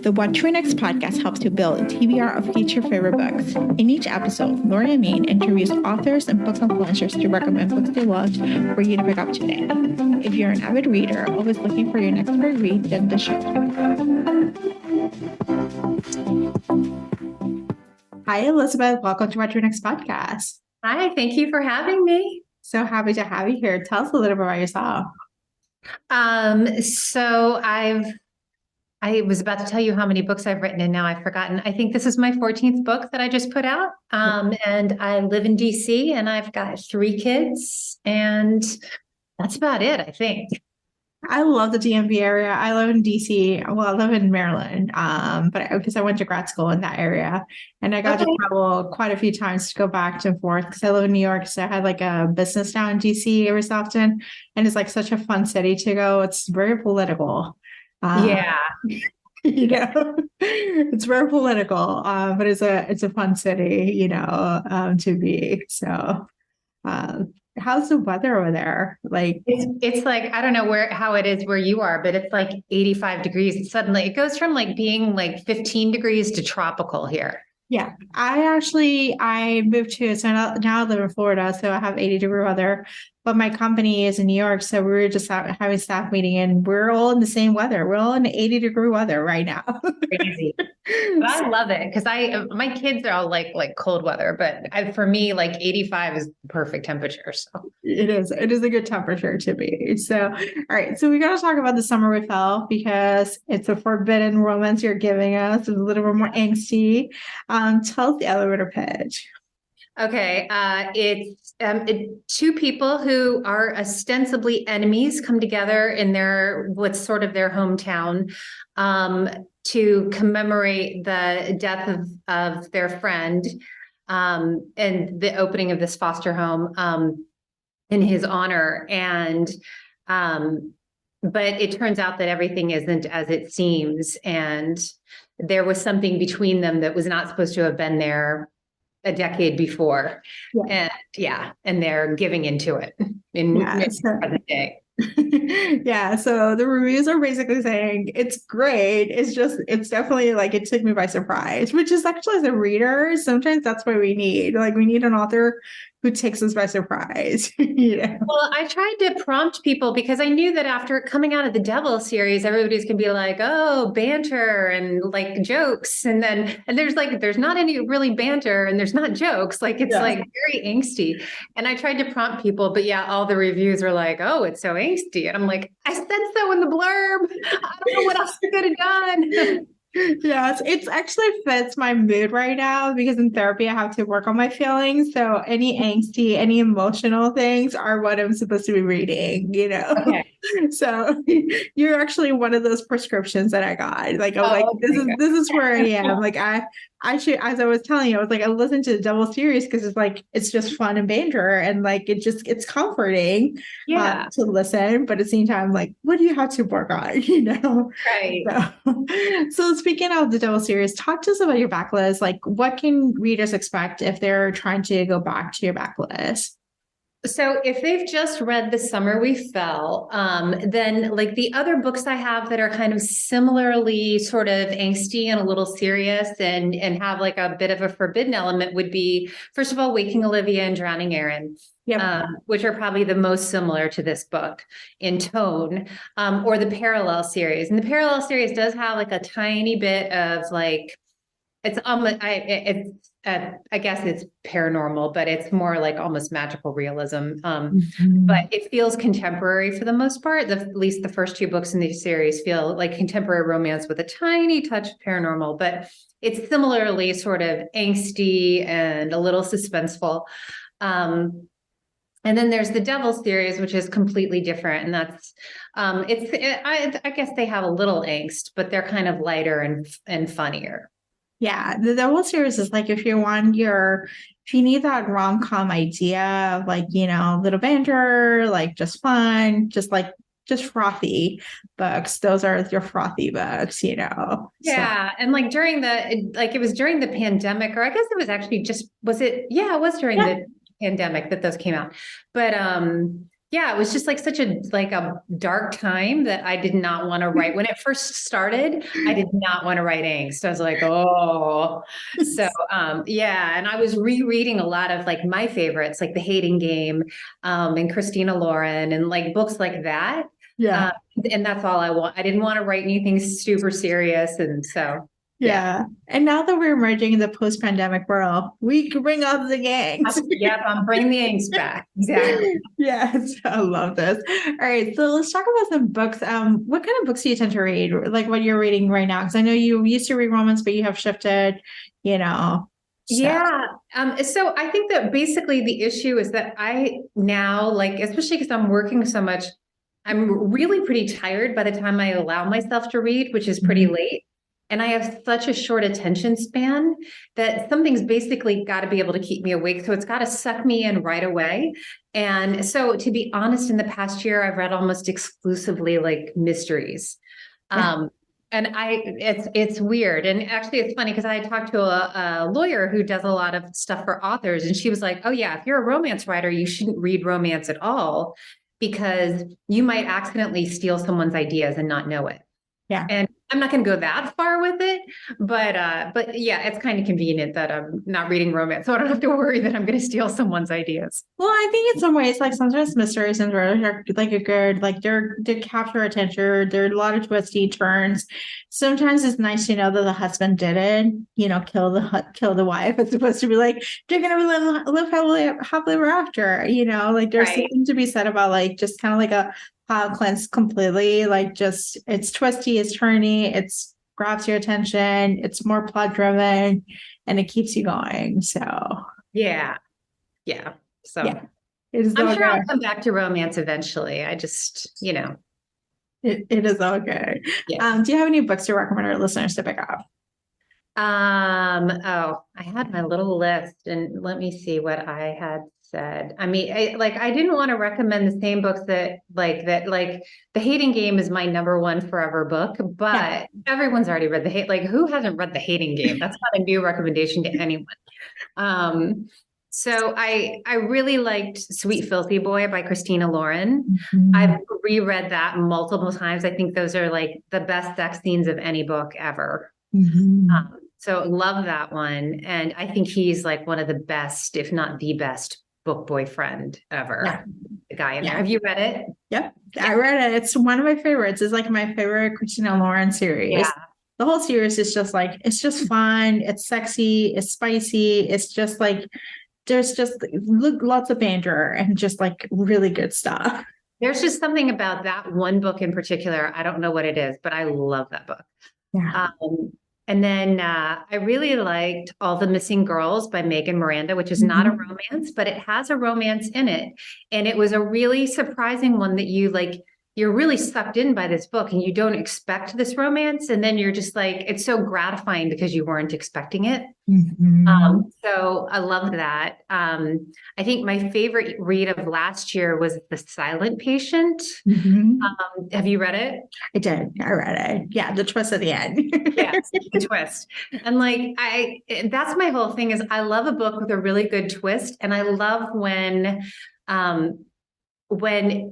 The What to Next podcast helps you build a TBR of future favorite books. In each episode, Lori and Maine interviews authors and book influencers to recommend books they loved for you to pick up today. If you're an avid reader, always looking for your next great read, then the show. Hi, Elizabeth. Welcome to What to Next podcast. Hi, thank you for having me. So happy to have you here. Tell us a little bit about yourself. So I was about to tell you how many books I've written, and now I've forgotten. I think this is my 14th book that I just put out. And I live in DC, and I've got 3 kids, and that's about it, I think. I love the DMV area. I live in DC. Well, I live in Maryland, but because I went to grad school in that area, and I got to travel quite a few times to go back and forth because I live in New York. So I had like a business down in DC every so often, and it's like such a fun city to go. It's very political. Yeah, it's very political, but it's a fun city, to be. So, how's the weather over there? Like it's like, I don't know how it is where you are, but it's like 85 degrees. Suddenly it goes from like being like 15 degrees to tropical here. Yeah, I moved so now I live in Florida, so I have 80-degree weather, but my company is in New York. So we were just having a staff meeting and we're all in the same weather. We're all in 80-degree weather right now. Crazy. But I love it because my kids are all like cold weather, but for me, like 85 is the perfect temperature. So it is a good temperature to be. So, all right. So we got to talk about The Summer We Fell because it's a forbidden romance you're giving us. It's a little bit more angsty. Tell us the elevator pitch. Okay. It's 2 people who are ostensibly enemies come together in what's sort of their hometown to commemorate the death of their friend and the opening of this foster home in his honor. And but it turns out that everything isn't as it seems. And there was something between them that was not supposed to have been there a decade before. And they're giving into it in present day. Yeah, so the reviews are basically saying it's great. It's definitely like it took me by surprise, which is actually, as a reader, sometimes that's what we need. Like we need an author who takes us by surprise. Well, I tried to prompt people because I knew that after coming out of the Devil series, everybody's gonna be like, oh, banter and like jokes. And there's not any really banter and there's not jokes. Like it's like very angsty. And I tried to prompt people, but all the reviews were like, oh, it's so angsty. And I'm like, I said so in the blurb. I don't know what else I could have done. Yes, it's actually fits my mood right now because in therapy I have to work on my feelings. So any angsty, any emotional things are what I'm supposed to be reading, Okay. So you're actually one of those prescriptions that I got. Like this is where I am. Like I should, as I was telling you, I was like, I listened to the Devil series because it's just fun and banter and like it's comforting to listen. But at the same time, like, what do you have to work on? Right. So speaking of the Devil series, talk to us about your backlist. Like, what can readers expect if they're trying to go back to your backlist? So if they've just read The Summer We Fell, then like the other books I have that are kind of similarly sort of angsty and a little serious and have like a bit of a forbidden element would be, first of all, Waking Olivia and Drowning Aaron, which are probably the most similar to this book in tone, or the Parallel series. And the Parallel series does have like a tiny bit of like, I guess it's paranormal, but it's more like almost magical realism. But it feels contemporary for the most part. At least the first 2 books in the series feel like contemporary romance with a tiny touch of paranormal, but it's similarly sort of angsty and a little suspenseful. And then there's the Devil series, which is completely different. And that's, I guess they have a little angst, but they're kind of lighter and funnier. Yeah, the Devil series is like if you need that rom-com idea of like, little banter, like just fun, just frothy books. Those are your frothy books, Yeah. So. And like it was during the pandemic, or I guess it was actually it was during the pandemic that those came out. But Yeah, it was just like such a dark time that I did not want to write. When it first started, I did not want to write angst. I was like, oh. So yeah, and I was rereading a lot of like my favorites, like The Hating Game, and Christina Lauren, and like books like that. Yeah. Uh, and that's all I want. I didn't want to write anything super serious. And so yeah. Yeah. And now that we're emerging in the post-pandemic world, we can bring up the gangs. Yep, I'm bringing the angst back. Exactly. Yes, I love this. All right, so let's talk about some books. What kind of books do you tend to read? Like what you're reading right now? Because I know you used to read romance, but you have shifted, you know. So. Yeah. So I think that basically the issue is that I now, like, especially because I'm working so much, I'm really pretty tired by the time I allow myself to read, which is pretty late. And I have such a short attention span that something's basically got to be able to keep me awake. So it's got to suck me in right away. And so to be honest, in the past year, I've read almost exclusively like mysteries. Yeah. And it's weird. And actually it's funny because I talked to a lawyer who does a lot of stuff for authors. And she was like, oh yeah, if you're a romance writer, you shouldn't read romance at all because you might accidentally steal someone's ideas and not know it. Yeah. And I'm not going to go that far with it, but yeah, it's kind of convenient that I'm not reading romance, so I don't have to worry that I'm going to steal someone's ideas. Well, I think in some ways, like sometimes mysteries and thrillers are like a good, like they capture attention. There are a lot of twisty turns. Sometimes it's nice to know that the husband didn't, kill the wife, as opposed to be like they're gonna live happily ever after. Like there's Right. something to be said about like just kind of like a palate cleanse completely. Like just it's twisty, it's turny, it's grabs your attention, it's more plot driven, and it keeps you going. So Yeah. Yeah. So yeah. It is I'm all sure I'll good. come back to romance eventually. I just, It is all good. yeah. Do you have any books to recommend our listeners to pick up? Oh, I had my little list and let me see what I had said. I mean, I didn't want to recommend the same books that The Hating Game is my number one forever book, but Yeah. everyone's already read like who hasn't read The Hating Game? That's not a new recommendation to anyone. So I really liked Sweet Filthy Boy by Christina Lauren. Mhm. I've reread that multiple times. I think those are like the best sex scenes of any book ever. Mhm. So love that one. And I think he's like one of the best, if not the best book boyfriend ever. Yeah. The guy in Yeah. there. Have you read it? Yep. I read it. It's one of my favorites. It's like my favorite Christina Lauren series. Yeah. The whole series is just like, it's just fun. It's sexy. It's spicy. It's just like, there's just lots of banter and just like really good stuff. There's just something about that one book in particular. I don't know what it is, but I love that book. Yeah. And then I really liked All the Missing Girls by Megan Miranda, which is not a romance, but it has a romance in it. And it was a really surprising one that you're really sucked in by this book and you don't expect this romance. And then you're just like, it's so gratifying because you weren't expecting it. So I loved that. I think my favorite read of last year was The Silent Patient. Have you read it? I did. I read it. Yeah, the twist at the end. Yes, the twist. And that's my whole thing is I love a book with a really good twist. And I love when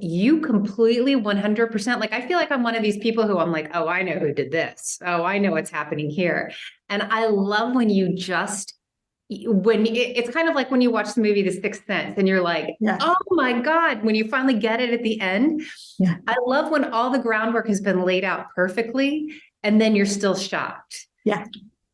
you completely 100%, like, I feel like I'm one of these people who I'm like, oh, I know who did this. Oh, I know what's happening here. And I love when it's kind of like when you watch the movie The Sixth Sense and you're like, oh my God, when you finally get it at the end. Yeah. I love when all the groundwork has been laid out perfectly and then you're still shocked. Yeah.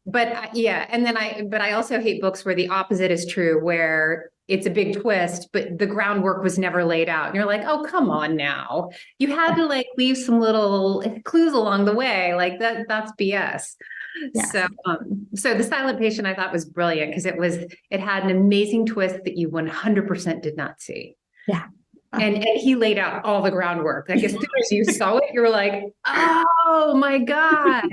But yeah. And then I also hate books where the opposite is true, where it's a big twist, but the groundwork was never laid out. And you're like, oh, come on now. You had to like leave some little clues along the way. Like that's BS. Yeah. So The Silent Patient I thought was brilliant because it had an amazing twist that you 100% did not see. Yeah. And he laid out all the groundwork. Like as soon as you saw it, you were like, oh my God.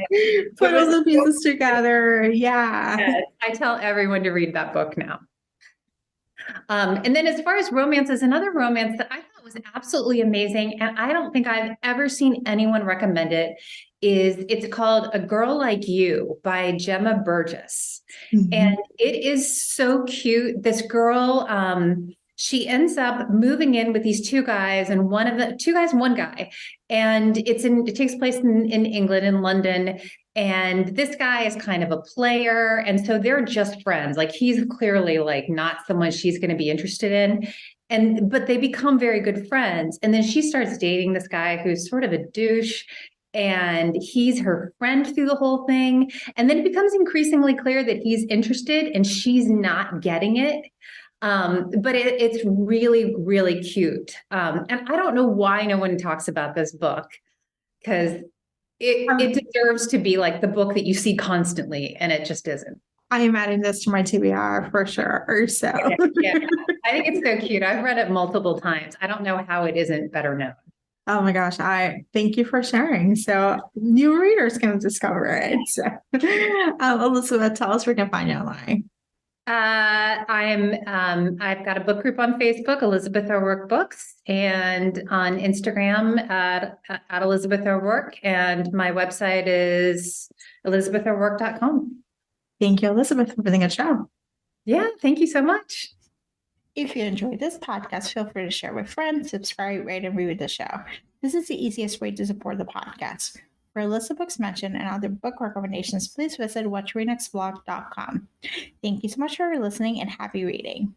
Put all the pieces together. Yeah. Yes, I tell everyone to read that book now. And then as far as romances, another romance that I thought was absolutely amazing, and I don't think I've ever seen anyone recommend it, it's called A Girl Like You by Gemma Burgess. And it is so cute. This girl, she ends up moving in with these two guys, and one of the two guys, one guy, and it takes place in England, in London. And this guy is kind of a player, and so they're just friends. Like, he's clearly like not someone she's going to be interested in, but they become very good friends. And then she starts dating this guy who's sort of a douche, and he's her friend through the whole thing. And then it becomes increasingly clear that he's interested and she's not getting it. But it's really, really cute. And I don't know why no one talks about this book, because it deserves to be like the book that you see constantly, and it just isn't. I am adding this to my TBR for sure. So yeah. I think it's so cute. I've read it multiple times. I don't know how it isn't better known. Oh my gosh, I thank you for sharing. So new readers can discover it. So, Elizabeth, tell us where we can find you online. I've got a book group on Facebook, Elizabeth O'Rourke Books, and on Instagram at Elizabeth O'Rourke, and my website is elizabetho'rourke.com. Thank you, Elizabeth, for being a show. Yeah, thank you so much. If you enjoyed this podcast, feel free to share with friends, subscribe, rate, and review the show. This is the easiest way to support the podcast. For a list of books mentioned and other book recommendations, please visit watchrenextblog.com. Thank you so much for listening and happy reading.